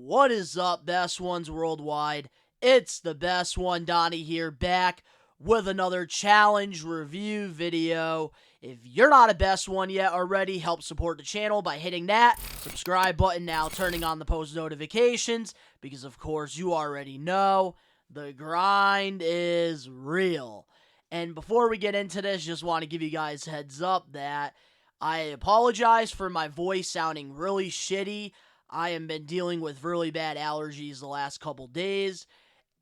What is up, best ones worldwide? It's the best one, Donnie here, back with another challenge review video. If you're not a best one yet already, help support the channel by hitting that subscribe button now, turning on the post notifications, because of course you already know the grind is real. And before we get into this, just want to give you guys a heads up that I apologize for my voice sounding really shitty. I have been dealing with really bad allergies the last couple days,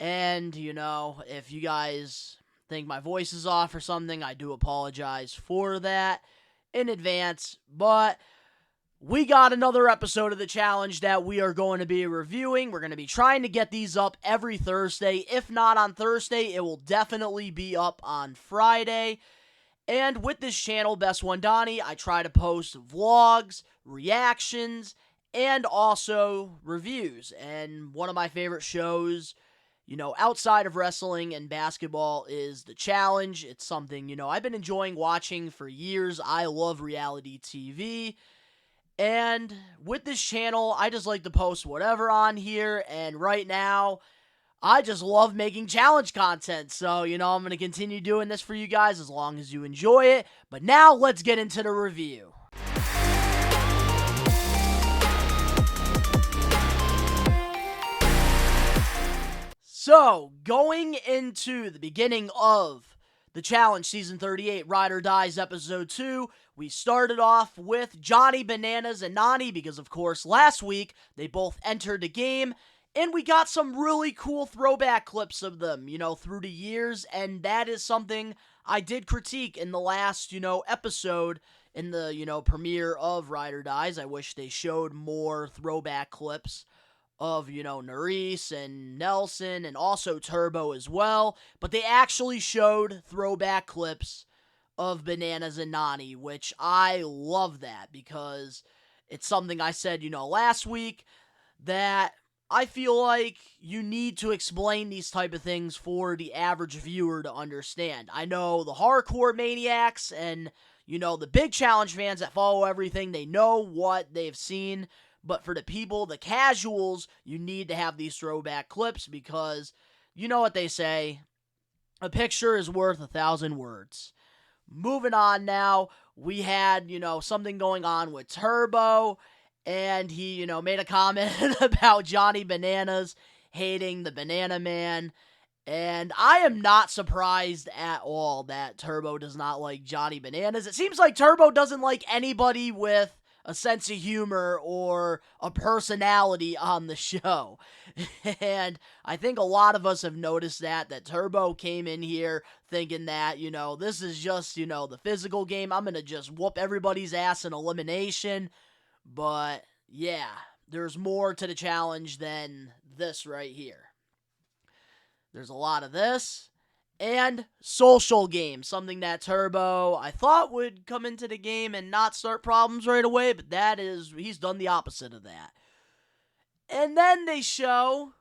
and, if you guys think my voice is off or something, I do apologize for that in advance, but we got another episode of the challenge that we are going to be reviewing. We're going to be trying to get these up every Thursday. If not on Thursday, it will definitely be up on Friday. And with this channel, Best One Donnie, I try to post vlogs, reactions, and also reviews. And one of my favorite shows, outside of wrestling and basketball is The Challenge. It's something, I've been enjoying watching for years. I love reality TV. And with this channel, I just like to post whatever on here. And right now, I just love making challenge content. So, I'm going to continue doing this for you guys as long as you enjoy it. But now, let's get into the review. So, going into the beginning of the challenge, Season 38, Ride or Dies, Episode 2, we started off with Johnny Bananas and Nany because, of course, last week, they both entered the game, and we got some really cool throwback clips of them, through the years, and that is something I did critique in the last, episode in the, premiere of Ride or Dies. I wish they showed more throwback clips of, Nurys and Nelson and also Turbo as well, but they actually showed throwback clips of Bananas and Nany, which I love that because it's something I said, last week that I feel like you need to explain these type of things for the average viewer to understand. I know the hardcore maniacs and, the big challenge fans that follow everything, they know what they've seen. But for the people, the casuals, you need to have these throwback clips because you know what they say, a picture is worth 1,000 words. Moving on now, we had, something going on with Turbo, and he, made a comment about Johnny Bananas hating the Banana Man, and I am not surprised at all that Turbo does not like Johnny Bananas. It seems like Turbo doesn't like anybody with a sense of humor or a personality on the show. And I think a lot of us have noticed that Turbo came in here thinking that, this is just, the physical game. I'm going to just whoop everybody's ass in elimination. But yeah, there's more to the challenge than this right here. There's a lot of this. And social games, something that Turbo, I thought would come into the game and not start problems right away, but he's done the opposite of that. And then they show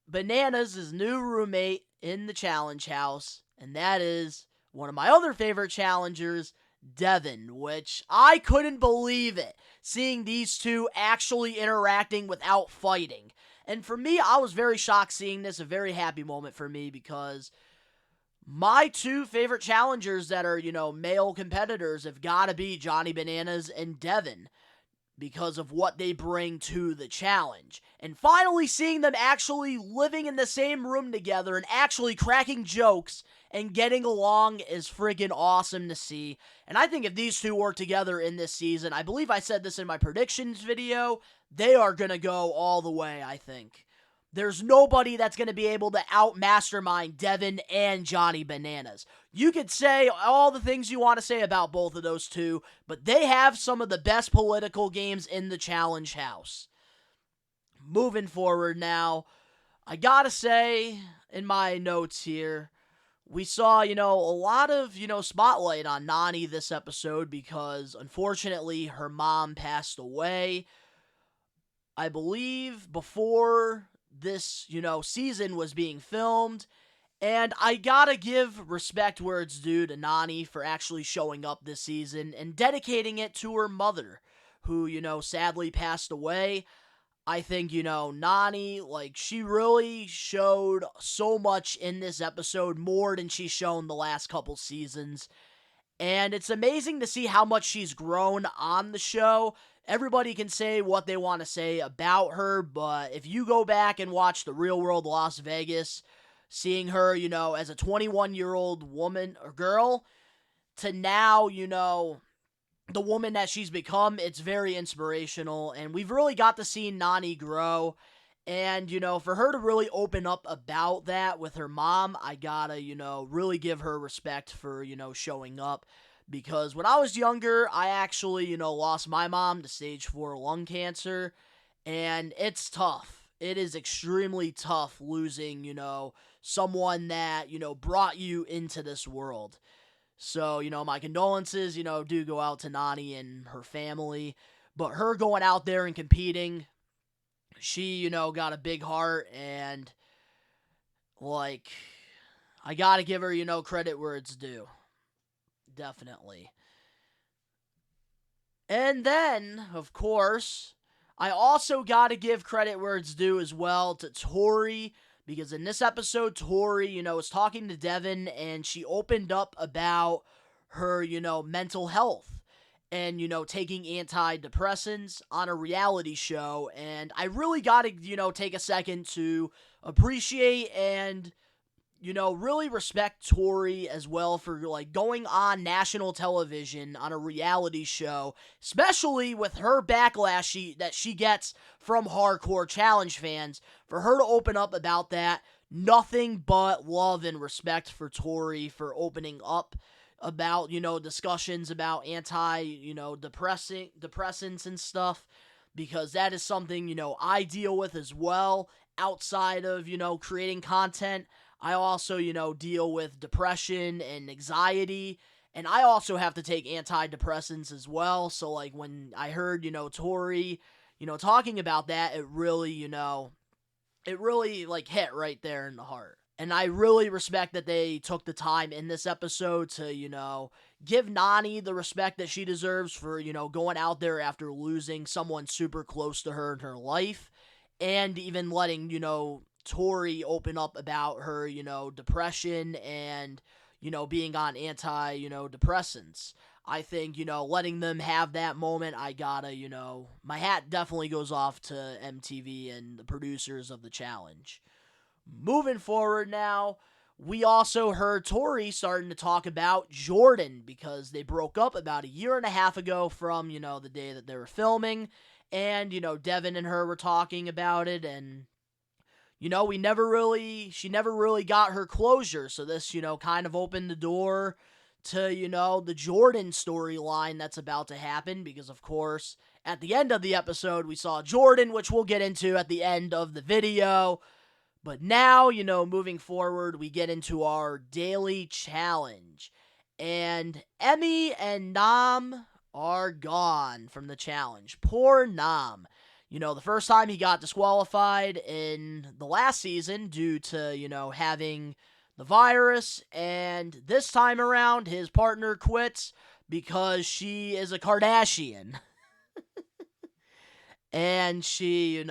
Bananas' new roommate in the challenge house, and that is one of my other favorite challengers, Devin, which I couldn't believe it, seeing these two actually interacting without fighting. And for me, I was very shocked seeing this, a very happy moment for me, because my two favorite challengers that are, male competitors have got to be Johnny Bananas and Devin because of what they bring to the challenge. And finally seeing them actually living in the same room together and actually cracking jokes and getting along is friggin' awesome to see. And I think if these two work together in this season, I believe I said this in my predictions video, they are gonna go all the way, I think. There's nobody that's going to be able to out-mastermind Devin and Johnny Bananas. You could say all the things you want to say about both of those two, but they have some of the best political games in the challenge house. Moving forward now, I gotta say, in my notes here, we saw, a lot of, spotlight on Nany this episode because, unfortunately, her mom passed away. I believe before this, season was being filmed, and I gotta give respect where it's due to Nany for actually showing up this season and dedicating it to her mother, who, sadly passed away. I think, Nani, like, she really showed so much in this episode, more than she's shown the last couple seasons. And it's amazing to see how much she's grown on the show. Everybody can say what they want to say about her, but if you go back and watch The Real World Las Vegas, seeing her, as a 21-year-old woman or girl, to now, the woman that she's become, it's very inspirational, and we've really got to see Nani grow. And, for her to really open up about that with her mom, I gotta, really give her respect for, showing up. Because when I was younger, I actually, lost my mom to stage 4 lung cancer, and it's tough. It is extremely tough losing, someone that, brought you into this world. So, my condolences, do go out to Nani and her family. But her going out there and competing, she, got a big heart, and, like, I gotta give her, credit where it's due. Definitely. And then, of course, I also gotta give credit where it's due as well to Tori, because in this episode, Tori, was talking to Devin, and she opened up about her, mental health and, taking antidepressants on a reality show. And I really gotta, take a second to appreciate and, really respect Tori as well for, like, going on national television on a reality show, especially with her backlash that she gets from hardcore challenge fans. For her to open up about that, nothing but love and respect for Tori for opening up about, discussions about depressants and stuff, because that is something, I deal with as well outside of, creating content. I also, deal with depression and anxiety, and I also have to take antidepressants as well. So, like, when I heard, Tori, talking about that, it really, like, hit right there in the heart. And I really respect that they took the time in this episode to, give Nani the respect that she deserves for, going out there after losing someone super close to her in her life, and even letting, Tori open up about her, depression and, being on depressants. I think, letting them have that moment, I gotta, my hat definitely goes off to MTV and the producers of the challenge. Moving forward now, we also heard Tori starting to talk about Jordan, because they broke up about a year and a half ago from, the day that they were filming. And, Devin and her were talking about it, and she never really got her closure. So this, kind of opened the door to, the Jordan storyline that's about to happen, because, of course, at the end of the episode, we saw Jordan, which we'll get into at the end of the video. But now, moving forward, we get into our daily challenge. And Emmy and Nam are gone from the challenge. Poor Nam. The first time he got disqualified in the last season due to, having the virus, and this time around, his partner quits because she is a Kardashian. And she,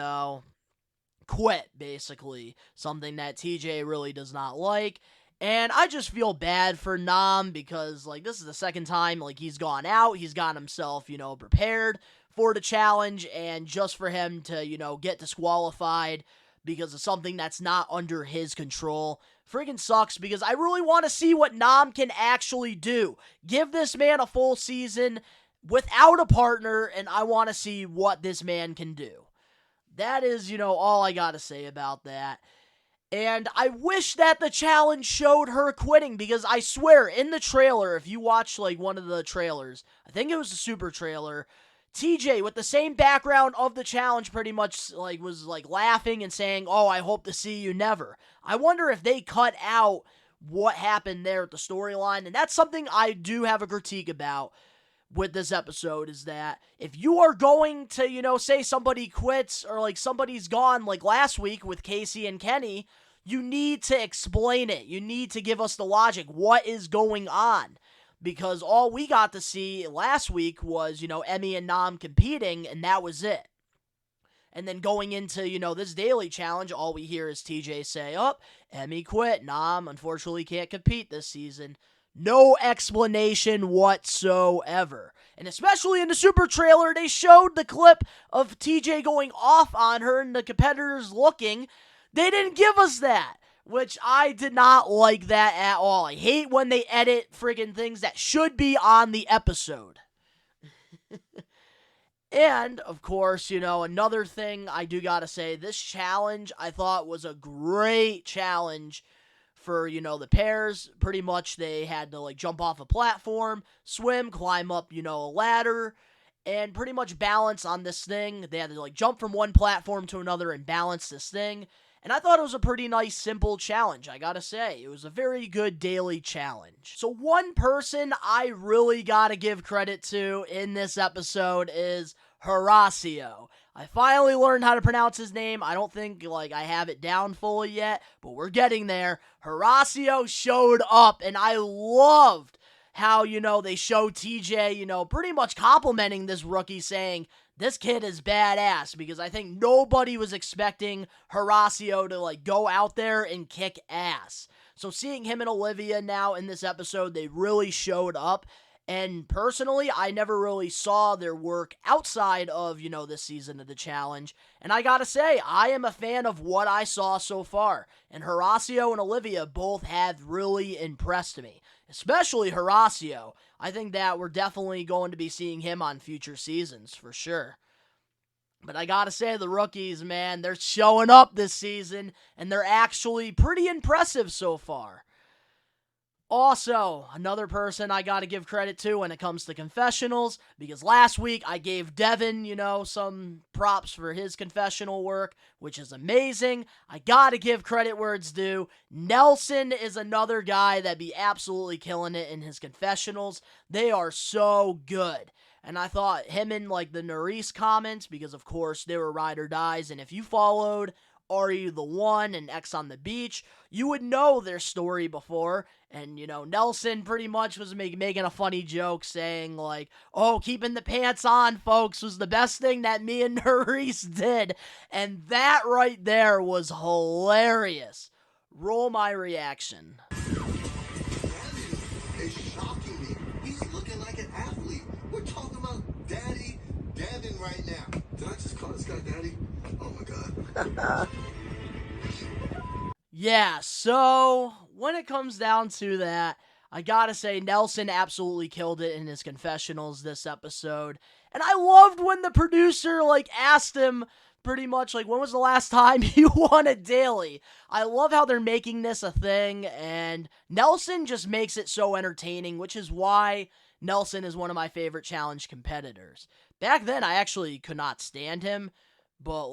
quit, basically. Something that TJ really does not like. And I just feel bad for Nam, because, like, this is the second time, like, he's gone out, he's gotten himself, prepared for the challenge, and just for him to, get disqualified because of something that's not under his control friggin' sucks, because I really want to see what Nam can actually do. Give this man a full season without a partner, and I want to see what this man can do. That is, all I gotta say about that. And I wish that the challenge showed her quitting, because I swear, in the trailer, if you watch, like, one of the trailers, I think it was the super trailer, TJ, with the same background of the challenge, pretty much, like, was, like, laughing and saying, "Oh, I hope to see you never." I wonder if they cut out what happened there at the storyline, and that's something I do have a critique about with this episode, is that if you are going to, say somebody quits, or, like, somebody's gone, like last week with Casey and Kenny, you need to explain it. You need to give us the logic. What is going on? Because all we got to see last week was, Emmy and Nam competing, and that was it. And then going into, this daily challenge, all we hear is TJ say, oh, Emmy quit. Nah, unfortunately can't compete this season. No explanation whatsoever. And especially in the Super trailer, they showed the clip of TJ going off on her and the competitors looking. They didn't give us that, which I did not like that at all. I hate when they edit friggin' things that should be on the episode. And, of course, another thing I do gotta say, this challenge I thought was a great challenge for, the pairs. Pretty much they had to, jump off a platform, swim, climb up, a ladder, and pretty much balance on this thing. They had to, jump from one platform to another and balance this thing. And I thought it was a pretty nice, simple challenge, I gotta say. It was a very good daily challenge. So one person I really gotta give credit to in this episode is Horacio. I finally learned how to pronounce his name. I don't think, I have it down fully yet, but we're getting there. Horacio showed up, and I loved how, they showed TJ, pretty much complimenting this rookie, saying, this kid is badass, because I think nobody was expecting Horacio to, go out there and kick ass. So seeing him and Olivia now in this episode, they really showed up. And personally, I never really saw their work outside of, this season of the challenge. And I gotta say, I am a fan of what I saw so far. And Horacio and Olivia both have really impressed me. Especially Horacio. I think that we're definitely going to be seeing him on future seasons, for sure. But I gotta say, the rookies, man, they're showing up this season. And they're actually pretty impressive so far. Also, another person I gotta give credit to when it comes to confessionals, because last week I gave Devin, some props for his confessional work, which is amazing. I gotta give credit where it's due. Nelson is another guy that be absolutely killing it in his confessionals. They are so good. And I thought him in, the Nurys comments, because of course they were ride or dies, and if you followed Are You the One and X on the Beach, you would know their story before. And, Nelson pretty much was making a funny joke saying, oh, keeping the pants on, folks, was the best thing that me and Nurys did. And that right there was hilarious. Roll my reaction. It's shocking me. He's looking like an athlete. We're talking about Daddy Devin right now. Did I just call this guy Daddy? Oh my God. Yeah, so when it comes down to that, I gotta say Nelson absolutely killed it in his confessionals this episode. And I loved when the producer, asked him pretty much, when was the last time you won a daily? I love how they're making this a thing, and Nelson just makes it so entertaining, which is why Nelson is one of my favorite challenge competitors. Back then, I actually could not stand him, but,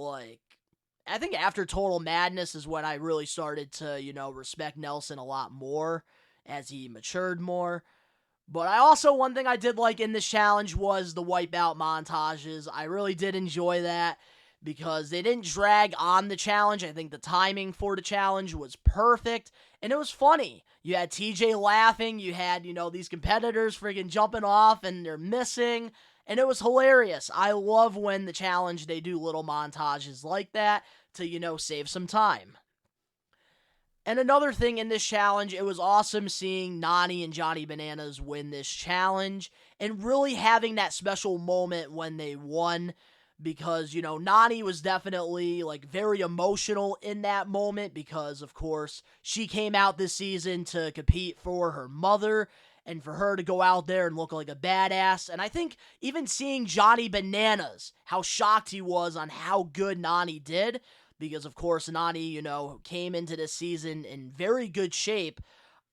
I think after Total Madness is when I really started to, respect Nelson a lot more as he matured more. But I also, one thing I did like in this challenge was the wipeout montages. I really did enjoy that because they didn't drag on the challenge. I think the timing for the challenge was perfect, and it was funny. You had TJ laughing, you had, these competitors freaking jumping off and they're missing, and it was hilarious. I love when the challenge, they do little montages like that to, save some time. And another thing in this challenge, it was awesome seeing Nany and Johnny Bananas win this challenge and really having that special moment when they won because, Nany was definitely, very emotional in that moment because, of course, she came out this season to compete for her mother and for her to go out there and look like a badass. And I think even seeing Johnny Bananas, how shocked he was on how good Nany did, because, of course, Nany, came into this season in very good shape.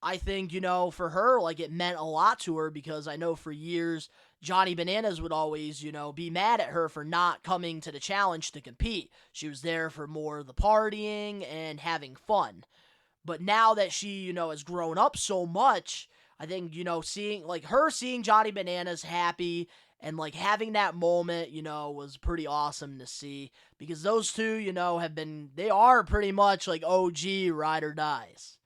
I think, for her, it meant a lot to her because I know for years Johnny Bananas would always, be mad at her for not coming to the challenge to compete. She was there for more of the partying and having fun. But now that she, has grown up so much, I think, seeing Johnny Bananas happy and, having that moment, was pretty awesome to see. Because those two, they are pretty much, OG ride or dies.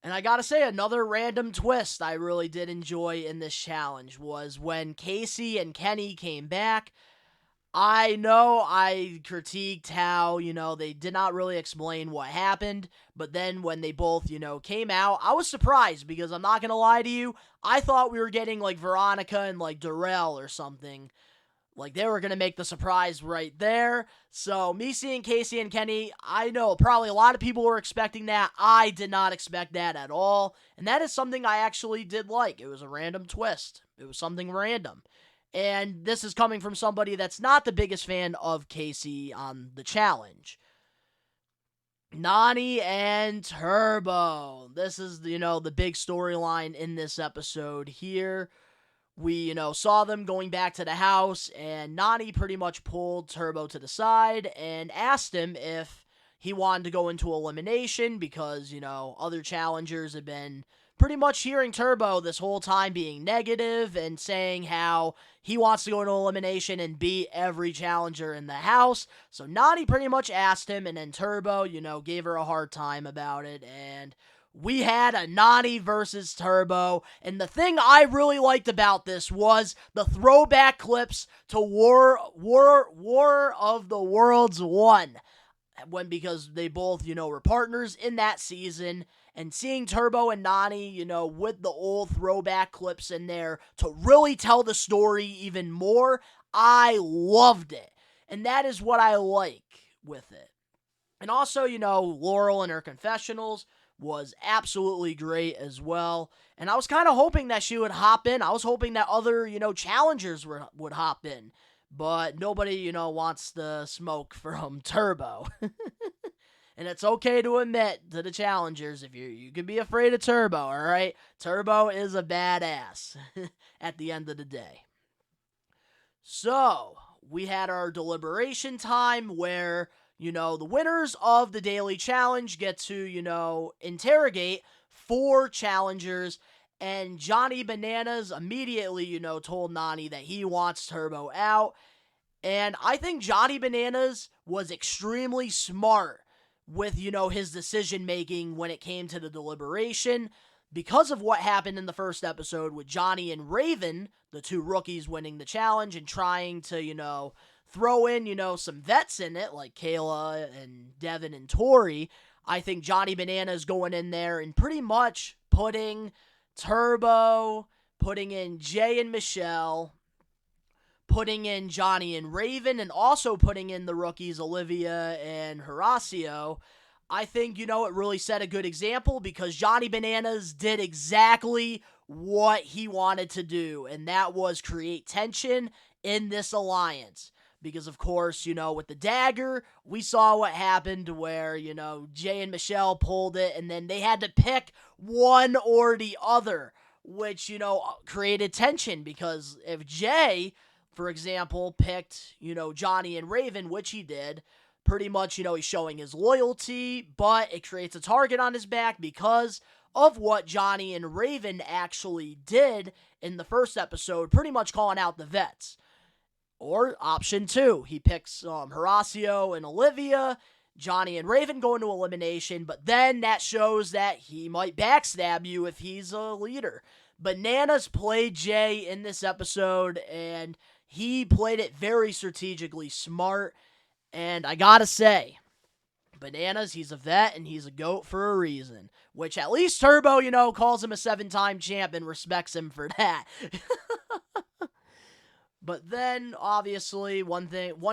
And I gotta say, another random twist I really did enjoy in this challenge was when Casey and Kenny came back. I know I critiqued how, they did not really explain what happened, but then when they both, came out, I was surprised because I'm not going to lie to you. I thought we were getting like Veronica and like Darrell or something. Like they were going to make the surprise right there. So me seeing Casey and Kenny, I know probably a lot of people were expecting that. I did not expect that at all. And that is something I actually did like. It was a random twist. It was something random. And this is coming from somebody that's not the biggest fan of Casey on the challenge. Nany and Turbo. This is, the big storyline in this episode here. We, saw them going back to the house, and Nany pretty much pulled Turbo to the side and asked him if he wanted to go into elimination because, other challengers have been pretty much hearing Turbo this whole time being negative and saying how he wants to go into elimination and beat every challenger in the house. So Nany pretty much asked him, and then Turbo, gave her a hard time about it, and we had a Nany versus Turbo, and the thing I really liked about this was the throwback clips to War of the Worlds 1. Because they both, were partners in that season, and seeing Turbo and Nany, with the old throwback clips in there to really tell the story even more, I loved it. And that is what I like with it. And also, Laurel and her confessionals was absolutely great as well. And I was kind of hoping that she would hop in. I was hoping that other, challengers would hop in. But nobody, wants the smoke from Turbo. And it's okay to admit to the challengers if you could be afraid of Turbo, all right? Turbo is a badass at the end of the day. So, we had our deliberation time where, the winners of the daily challenge get to, interrogate 4 challengers. And Johnny Bananas immediately, told Nany that he wants Turbo out. And I think Johnny Bananas was extremely smart with, his decision making when it came to the deliberation because of what happened in the first episode with Johnny and Raven, the 2 rookies winning the challenge and trying to, throw in, some vets in it like Kayla and Devin and Tori. I think Johnny Bananas going in there and pretty much putting Turbo, putting in Jay and Michelle, putting in Johnny and Raven, and also putting in the rookies Olivia and Horacio, I think, it really set a good example because Johnny Bananas did exactly what he wanted to do, and that was create tension in this alliance. Because, of course, with the dagger, we saw what happened where, Jay and Michelle pulled it, and then they had to pick one or the other, which, created tension because if Jay, for example, picked, Johnny and Raven, which he did, pretty much, he's showing his loyalty, but it creates a target on his back because of what Johnny and Raven actually did in the first episode, pretty much calling out the vets. Or option 2, he picks Horacio and Olivia, Johnny and Raven go into elimination, but then that shows that he might backstab you if he's a leader. Bananas played Jay in this episode, and he played it very strategically smart, and I gotta say, Bananas, he's a vet, and he's a GOAT for a reason. Which at least Turbo, calls him a 7-time champ and respects him for that. But then, obviously, one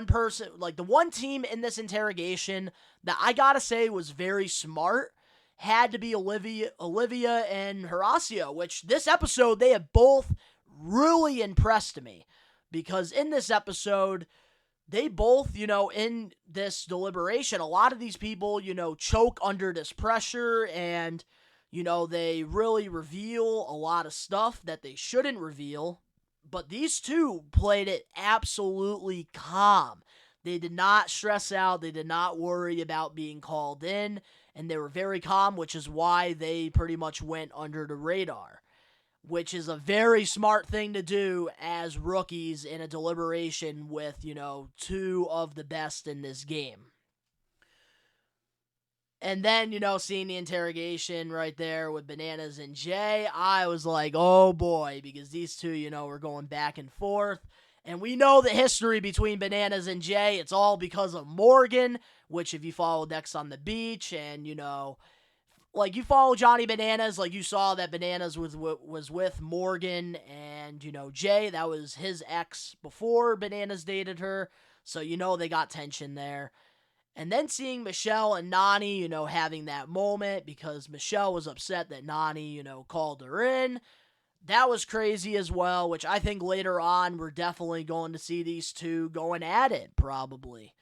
person, like the one team in this interrogation that I gotta say was very smart had to be Olivia and Horacio, which this episode, they have both really impressed me. Because in this episode, they both, in this deliberation, a lot of these people, choke under this pressure and, they really reveal a lot of stuff that they shouldn't reveal. But these 2 played it absolutely calm. They did not stress out. They did not worry about being called in. And they were very calm, which is why they pretty much went under the radar. Which is a very smart thing to do as rookies in a deliberation with, 2 of the best in this game. And then, seeing the interrogation right there with Bananas and Jay, I was like, oh boy, because these 2, were going back and forth. And we know the history between Bananas and Jay. It's all because of Morgan, which if you follow X on the Beach and, like you follow Johnny Bananas, like you saw that Bananas was with Morgan and, Jay. That was his ex before Bananas dated her. So, they got tension there. And then seeing Michelle and Nany, having that moment because Michelle was upset that Nany, called her in. That was crazy as well, which I think later on we're definitely going to see these two going at it, probably,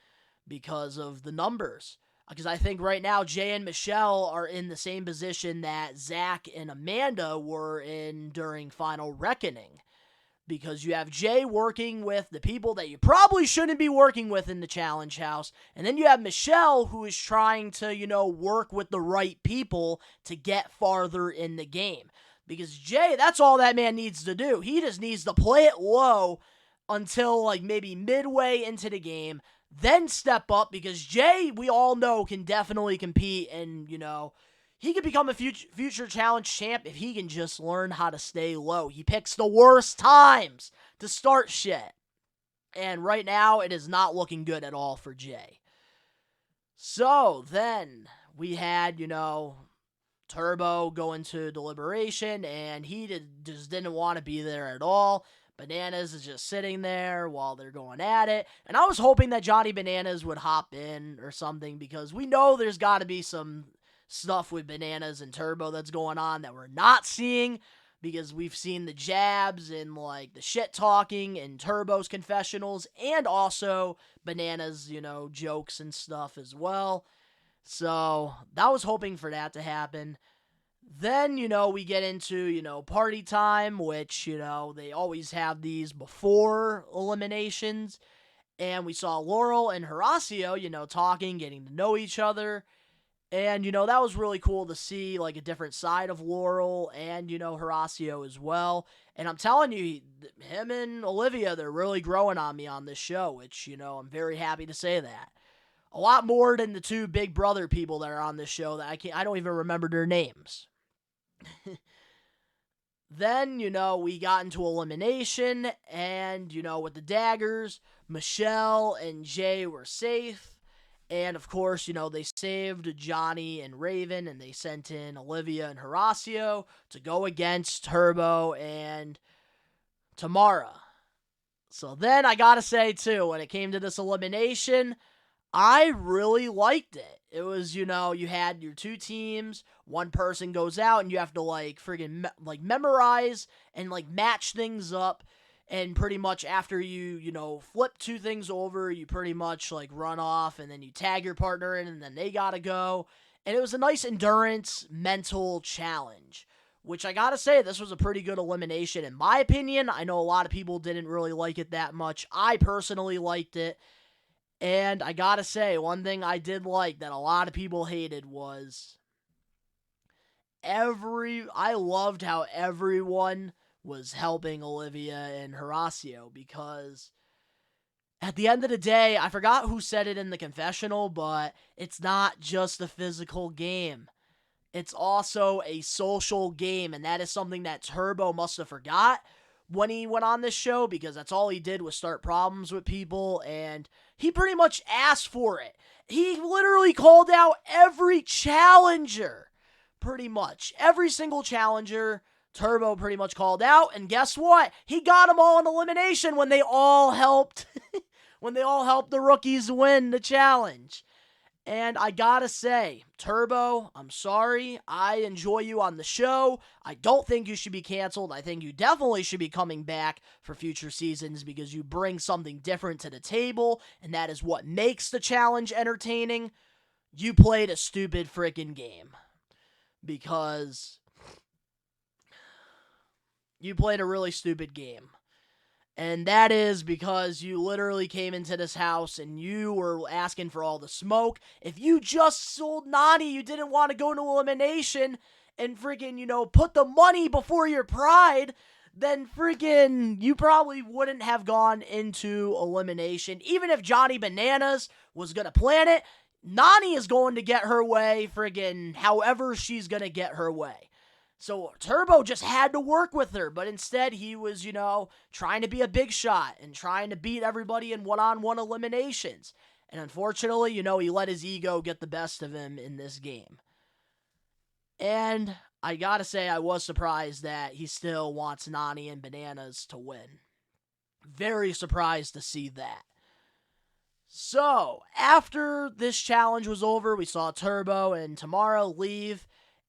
because of the numbers. Because I think right now Jay and Michelle are in the same position that Zach and Amanda were in during Final Reckoning. Because you have Jay working with the people that you probably shouldn't be working with in the Challenge House. And then you have Michelle who is trying to, work with the right people to get farther in the game. Because Jay, that's all that man needs to do. He just needs to play it low until like maybe midway into the game, then step up because Jay, we all know, can definitely compete and, he could become a future challenge champ if he can just learn how to stay low. He picks the worst times to start shit. And right now, it is not looking good at all for Jay. So then we had, Turbo go into deliberation, and he just didn't want to be there at all. Bananas is just sitting there while they're going at it. And I was hoping that Johnny Bananas would hop in or something because we know there's got to be some stuff with Bananas and Turbo that's going on that we're not seeing because we've seen the jabs and like the shit talking in Turbo's confessionals and also Bananas, jokes and stuff as well. So I was hoping for that to happen. Then, we get into, party time, which, they always have these before eliminations. And we saw Laurel and Horacio, talking, getting to know each other. And, that was really cool to see, like, a different side of Laurel and, Horacio as well. And I'm telling you, him and Olivia, they're really growing on me on this show, which, I'm very happy to say that. A lot more than the two Big Brother people that are on this show that I don't even remember their names. Then, we got into elimination, and, with the daggers, Michelle and Jay were safe. And, of course, they saved Johnny and Raven, and they sent in Olivia and Horacio to go against Turbo and Tamara. So then, I gotta say, too, when it came to this elimination, I really liked it. It was, you had your two teams, one person goes out, and you have to, friggin' memorize and, match things up. And pretty much after you, flip two things over, you pretty much, run off, and then you tag your partner in, and then they gotta go. And it was a nice endurance mental challenge, which I gotta say, this was a pretty good elimination. In my opinion, I know a lot of people didn't really like it that much. I personally liked it. And I gotta say, one thing I did like that a lot of people hated was I loved how everyone was helping Olivia and Horacio because at the end of the day, I forgot who said it in the confessional, but it's not just a physical game. It's also a social game, and that is something that Turbo must have forgot when he went on this show because that's all he did was start problems with people, and he pretty much asked for it. He literally called out every challenger, pretty much. Every single challenger, Turbo pretty much called out, and guess what? He got them all in elimination when they all helped, the rookies win the challenge. And I gotta say, Turbo, I'm sorry. I enjoy you on the show. I don't think you should be canceled. I think you definitely should be coming back for future seasons because you bring something different to the table, and that is what makes the challenge entertaining. You played a stupid freaking game. Because you played a really stupid game. And that is because you literally came into this house and you were asking for all the smoke. If you just sold Nany, you didn't want to go to elimination and freaking, put the money before your pride, then freaking you probably wouldn't have gone into elimination. Even if Johnny Bananas was going to plan it, Nany is going to get her way freaking however she's going to get her way. So Turbo just had to work with her, but instead he was, trying to be a big shot and trying to beat everybody in one-on-one eliminations. And unfortunately, he let his ego get the best of him in this game. And I gotta say, I was surprised that he still wants Nany and Bananas to win. Very surprised to see that. So, after this challenge was over, we saw Turbo and Tamara leave,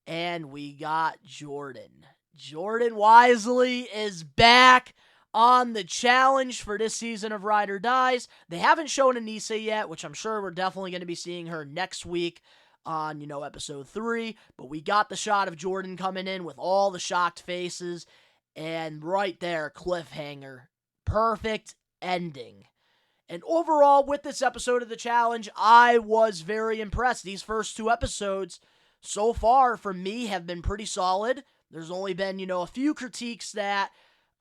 and we got Jordan. Jordan Wisely is back on the challenge for this season of Ride or Dies. They haven't shown Aneesa yet, which I'm sure we're definitely going to be seeing her next week on, episode 3. But we got the shot of Jordan coming in with all the shocked faces, and right there, cliffhanger. Perfect ending. And overall, with this episode of the challenge, I was very impressed. These first 2 episodes, so far, for me, have been pretty solid. There's only been, a few critiques that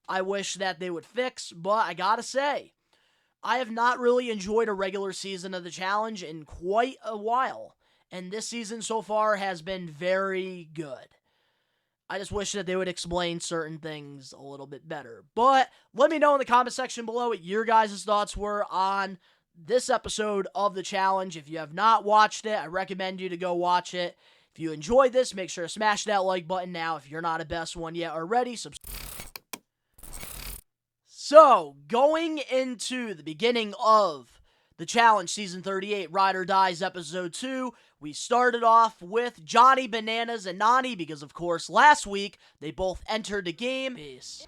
I wish that they would fix, but I gotta say, I have not really enjoyed a regular season of the challenge in quite a while. And this season so far has been very good. I just wish that they would explain certain things a little bit better. But let me know in the comment section below what your guys' thoughts were on this episode of the challenge. If you have not watched it, I recommend you to go watch it. If you enjoyed this, make sure to smash that like button now. If you're not a best one yet already, So, going into the beginning of the challenge, Season 38, Ride or Dies, Episode 2, we started off with Johnny Bananas and Nany because, of course, last week, they both entered the game. Peace.